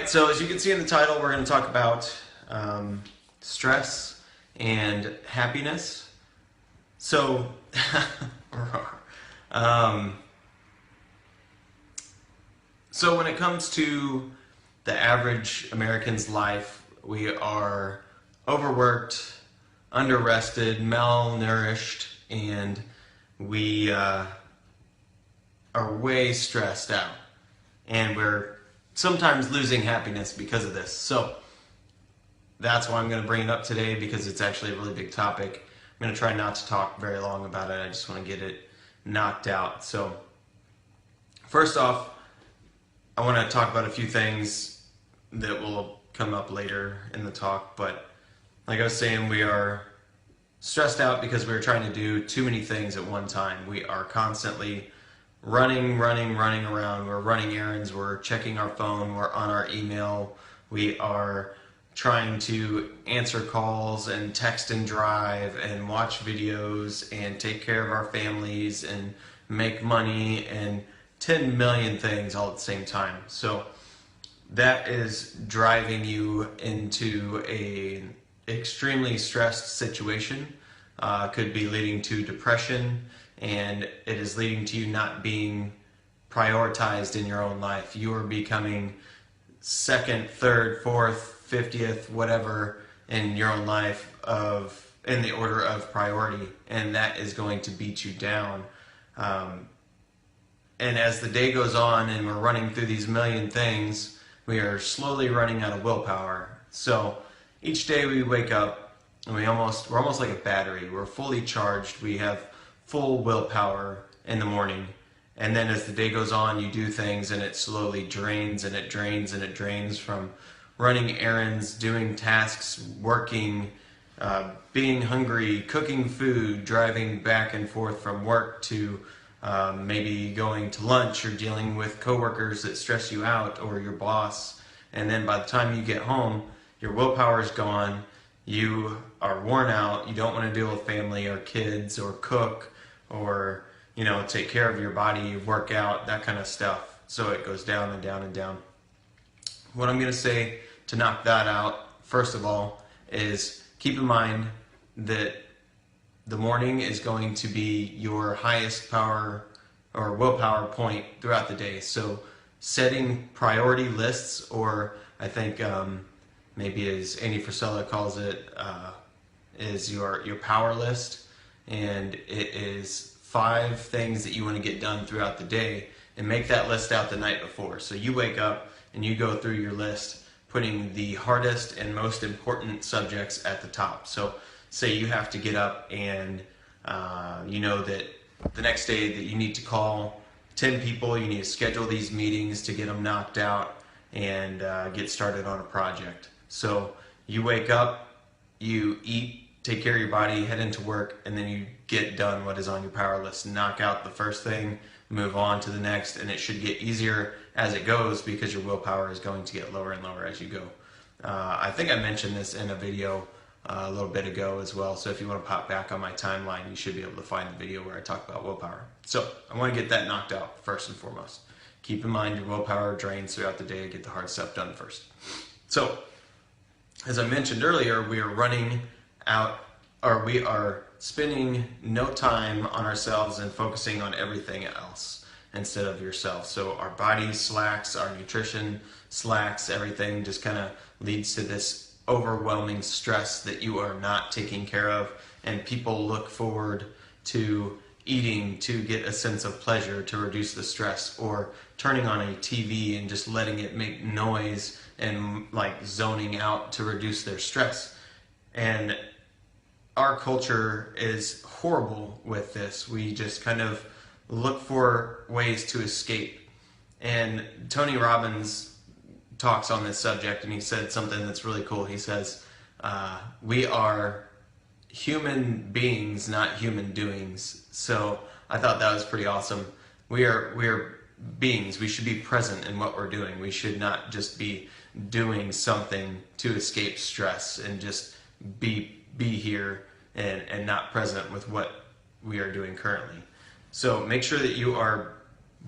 Alright, so as you can see in the title, we're going to talk about stress and happiness. So, um, so when it comes to the average American's life, we are overworked, underrested, malnourished, and we are way stressed out. And we're sometimes losing happiness because of this. So that's why I'm going to bring it up today, because it's actually a really big topic. I'm going to try not to talk very long about it. I just want to get it knocked out. So first off, I want to talk about a few things that will come up later in the talk. But like I was saying, we are stressed out because we're trying to do too many things at one time. We are constantly running around. We're running errands, we're checking our phone, we're on our email, we are trying to answer calls and text and drive and watch videos and take care of our families and make money and 10 million things all at the same time. So that is driving you into an extremely stressed situation. Could be leading to depression, and it is leading to you not being prioritized in your own life. You are becoming second, third, fourth, 50th, whatever in your own life in the order of priority, and that is going to beat you down. And as the day goes on and we're running through these million things, we are slowly running out of willpower. So each day we wake up and we're almost like a battery. We're fully charged. We have full willpower in the morning, and then as the day goes on, you do things and it slowly drains and it drains and it drains from running errands, doing tasks, working, being hungry, cooking food, driving back and forth from work to maybe going to lunch or dealing with coworkers that stress you out or your boss. And then by the time you get home, your willpower is gone, you are worn out, you don't want to deal with family or kids or cook or, take care of your body, work out, that kind of stuff. So it goes down and down and down. What I'm going to say to knock that out, first of all, is keep in mind that the morning is going to be your highest power or willpower point throughout the day. So setting priority lists, or I think maybe as Andy Frisella calls it, is your power list, and it is 5 things that you want to get done throughout the day, and make that list out the night before. So you wake up and you go through your list, putting the hardest and most important subjects at the top. So say you have to get up and you know that the next day that you need to call 10 people, you need to schedule these meetings to get them knocked out and get started on a project. So you wake up, you eat, take care of your body, head into work, and then you get done what is on your power list. Knock out the first thing, move on to the next, and it should get easier as it goes because your willpower is going to get lower and lower as you go. I think I mentioned this in a video a little bit ago as well, so if you want to pop back on my timeline, you should be able to find the video where I talk about willpower. So I want to get that knocked out first and foremost. Keep in mind your willpower drains throughout the day. Get the hard stuff done first. So as I mentioned earlier, we are running out, or we are spending no time on ourselves and focusing on everything else instead of yourself. So our body slacks, our nutrition slacks, everything just kind of leads to this overwhelming stress that you are not taking care of, and people look forward to eating to get a sense of pleasure to reduce the stress, or turning on a TV and just letting it make noise and like zoning out to reduce their stress. And our culture is horrible with this. We just kind of look for ways to escape. And Tony Robbins talks on this subject, and he said something that's really cool. He says, we are human beings, not human doings. So I thought that was pretty awesome. We are beings. We should be present in what we're doing. We should not just be doing something to escape stress and just be here and not present with what we are doing currently. So make sure that you are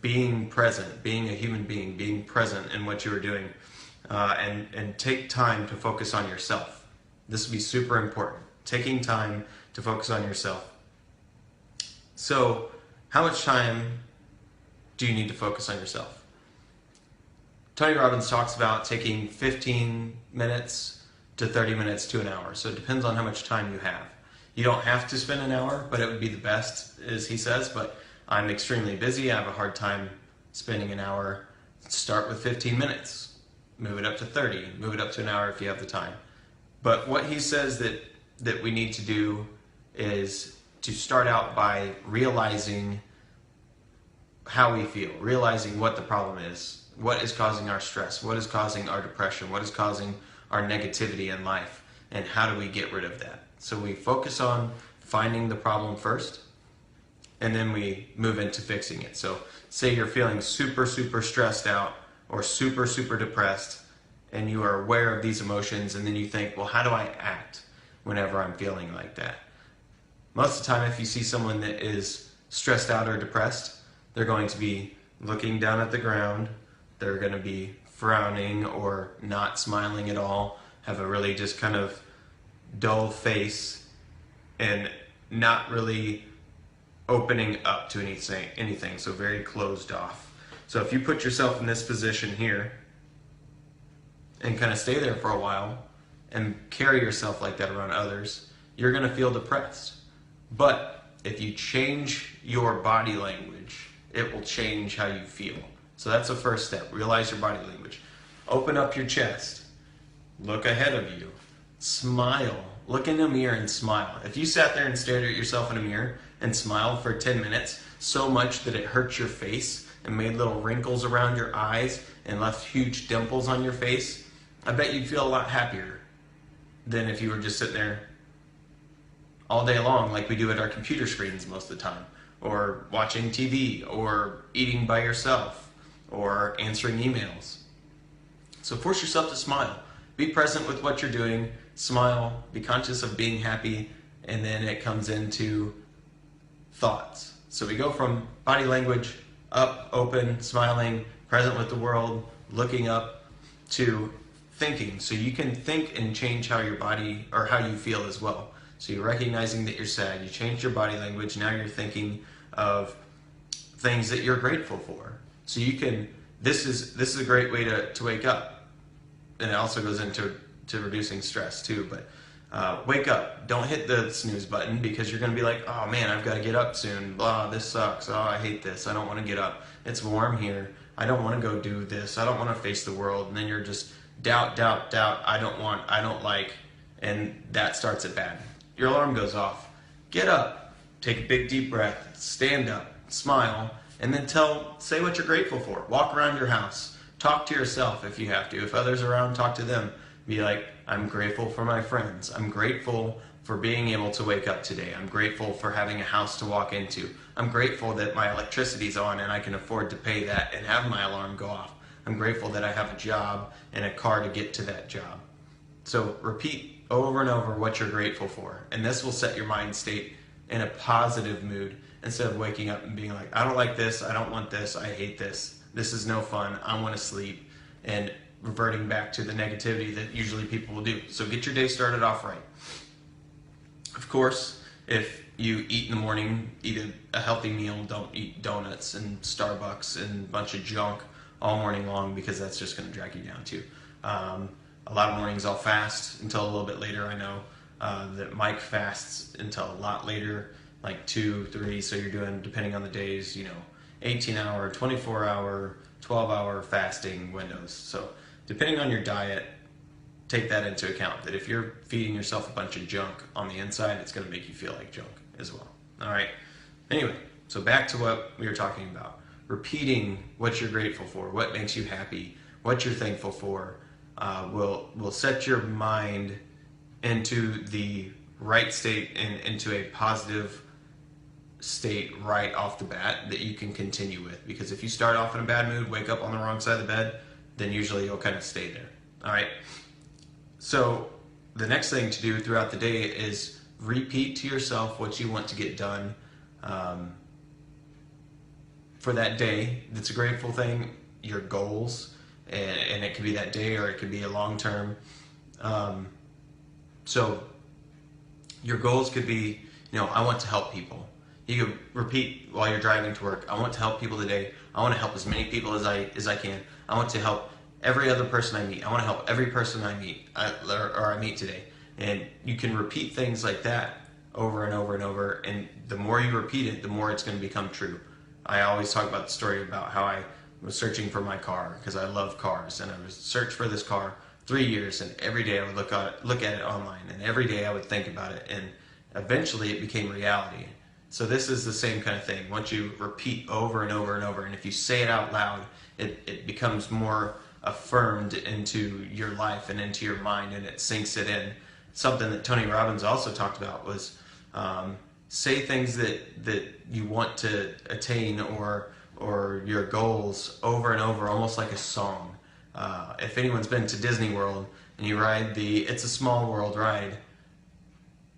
being present, being a human being, being present in what you are doing. and take time to focus on yourself. This would be super important. Taking time to focus on yourself. So, how much time do you need to focus on yourself? Tony Robbins talks about taking 15 minutes to 30 minutes to an hour. So it depends on how much time you have. You don't have to spend an hour, but it would be the best, as he says. But I'm extremely busy. I have a hard time spending an hour. Start with 15 minutes. Move it up to 30. Move it up to an hour if you have the time. But what he says that we need to do is to start out by realizing how we feel, realizing what the problem is, what is causing our stress, what is causing our depression, what is causing our negativity in life, and how do we get rid of that. So we focus on finding the problem first, and then we move into fixing it. So say you're feeling super, super stressed out or super, super depressed, and you are aware of these emotions, and then you think, well, how do I act whenever I'm feeling like that? Most of the time, if you see someone that is stressed out or depressed, they're going to be looking down at the ground, they're going to be frowning or not smiling at all, have a really just kind of dull face, and not really opening up to anything, so very closed off. So if you put yourself in this position here and kind of stay there for a while and carry yourself like that around others, you're going to feel depressed. But if you change your body language, it will change how you feel. So that's the first step. Realize your body language. Open up your chest. Look ahead of you. Smile. Look in the mirror and smile. If you sat there and stared at yourself in a mirror and smiled for 10 minutes so much that it hurt your face and made little wrinkles around your eyes and left huge dimples on your face, I bet you'd feel a lot happier than if you were just sitting there all day long like we do at our computer screens most of the time, or watching TV, or eating by yourself, or answering emails. So force yourself to smile. Be present with what you're doing. Smile. Be conscious of being happy. And then it comes into thoughts. So we go from body language, up, open, smiling, present with the world, looking up, to thinking. So you can think and change how your body, or how you feel as well. So you're recognizing that you're sad. You changed your body language. Now you're thinking of things that you're grateful for. So you can, this is a great way to wake up. And it also goes into reducing stress too. But wake up. Don't hit the snooze button, because you're going to be like, oh man, I've got to get up soon. Blah, this sucks. Oh, I hate this. I don't want to get up. It's warm here. I don't want to go do this. I don't want to face the world. And then you're just doubt. I don't like. And that starts it bad. Your alarm goes off. Get up. Take a big deep breath. Stand up. Smile. And then say what you're grateful for. Walk around your house. Talk to yourself if you have to. If others are around, talk to them. Be like, I'm grateful for my friends. I'm grateful for being able to wake up today. I'm grateful for having a house to walk into. I'm grateful that my electricity's on and I can afford to pay that and have my alarm go off. I'm grateful that I have a job and a car to get to that job. So repeat over and over what you're grateful for. And this will set your mind state in a positive mood, instead of waking up and being like, I don't like this, I don't want this, I hate this, this is no fun, I want to sleep, and reverting back to the negativity that usually people will do. So get your day started off right. Of course, if you eat in the morning, eat a healthy meal. Don't eat donuts and Starbucks and a bunch of junk all morning long, because that's just going to drag you down too. A lot of mornings I'll fast until a little bit later. I know that Mike fasts until a lot later, like 2, 3. So you're doing, depending on the days, 18-hour, 24-hour, 12-hour fasting windows. So depending on your diet, take that into account, that if you're feeding yourself a bunch of junk on the inside, it's going to make you feel like junk as well. All right. Anyway, so back to what we were talking about. Repeating what you're grateful for, what makes you happy, what you're thankful for, will set your mind into the right state and into a positive state right off the bat that you can continue with. Because if you start off in a bad mood, wake up on the wrong side of the bed, then usually you'll kind of stay there. All right. So the next thing to do throughout the day is repeat to yourself what you want to get done for that day. That's a grateful thing, your goals, and it could be that day or it could be a long term. So your goals could be, I want to help people. You could repeat while you're driving to work, I want to help people today. I want to help as many people as I can. I want to help every other person I meet. I want to help every person I meet or I meet today. And you can repeat things like that over and over and over. And the more you repeat it, the more it's going to become true. I always talk about the story about how I was searching for my car because I love cars, and I was search for this car 3 years, and every day I would look at it online, and every day I would think about it, and eventually it became reality. So this is the same kind of thing. Once you repeat over and over and over, and if you say it out loud, it becomes more affirmed into your life and into your mind, and it sinks it in. Something that Tony Robbins also talked about was say things that you want to attain or your goals over and over, almost like a song. If anyone's been to Disney World and you ride the It's a Small World ride,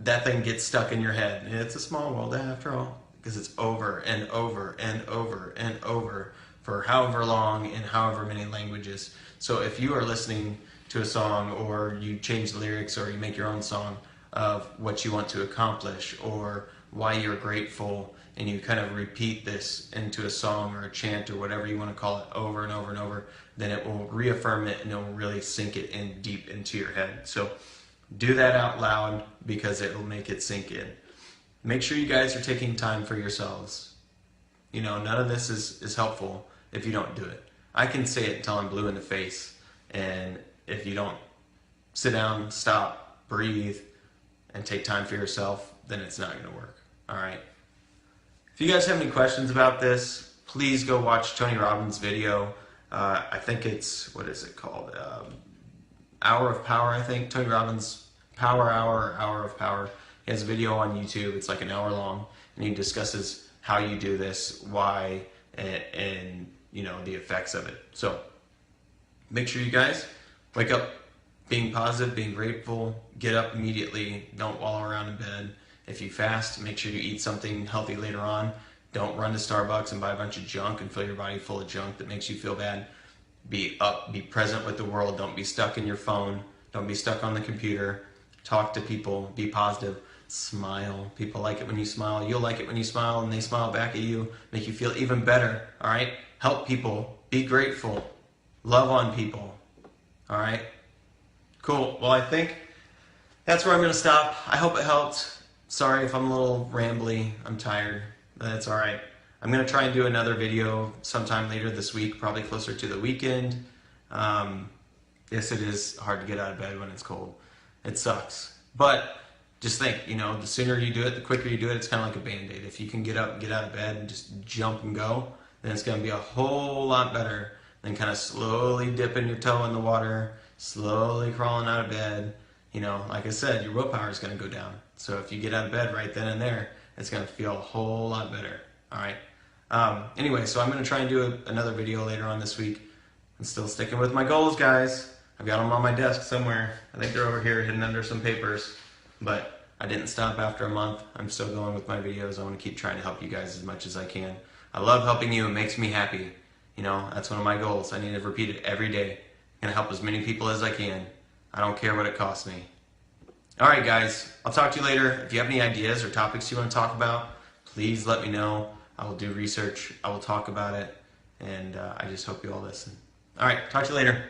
that thing gets stuck in your head. It's a small world after all, because it's over and over and over and over for however long in however many languages. So if you are listening to a song, or you change the lyrics, or you make your own song of what you want to accomplish or why you're grateful, and you kind of repeat this into a song or a chant or whatever you want to call it over and over and over, then it will reaffirm it and it will really sink it in deep into your head. So do that out loud because it will make it sink in. Make sure you guys are taking time for yourselves. None of this is helpful if you don't do it. I can say it until I'm blue in the face, and if you don't sit down, stop, breathe, and take time for yourself, then it's not going to work. All right? If you guys have any questions about this, please go watch Tony Robbins' video. I think it's, what is it called? Hour of Power, I think. Tony Robbins' Power Hour or Hour of Power. He has a video on YouTube. It's like an hour long, and he discusses how you do this, why, and the effects of it. So make sure you guys wake up being positive, being grateful, get up immediately, don't wallow around in bed. If you fast, make sure you eat something healthy later on. Don't run to Starbucks and buy a bunch of junk and fill your body full of junk that makes you feel bad. Be up, be present with the world. Don't be stuck in your phone. Don't be stuck on the computer. Talk to people, be positive, smile. People like it when you smile. You'll like it when you smile and they smile back at you, make you feel even better, all right? Help people, be grateful, love on people, all right? Cool, well I think that's where I'm gonna stop. I hope it helped. Sorry if I'm a little rambly, I'm tired, but that's all right. I'm gonna try and do another video sometime later this week, probably closer to the weekend. Yes, it is hard to get out of bed when it's cold. It sucks. But just think, the sooner you do it, the quicker you do it, it's kind of like a Band-Aid. If you can get up and get out of bed and just jump and go, then it's going to be a whole lot better than kind of slowly dipping your toe in the water, slowly crawling out of bed. Like I said, your willpower is going to go down. So if you get out of bed right then and there, it's going to feel a whole lot better. All right. Anyway, so I'm going to try and do another video later on this week. I'm still sticking with my goals, guys. I've got them on my desk somewhere. I think they're over here hidden under some papers. But I didn't stop after a month. I'm still going with my videos. I want to keep trying to help you guys as much as I can. I love helping you. It makes me happy. That's one of my goals. I need to repeat it every day. I'm going to help as many people as I can. I don't care what it costs me. All right, guys. I'll talk to you later. If you have any ideas or topics you want to talk about, please let me know. I will do research. I will talk about it. And I just hope you all listen. All right. Talk to you later.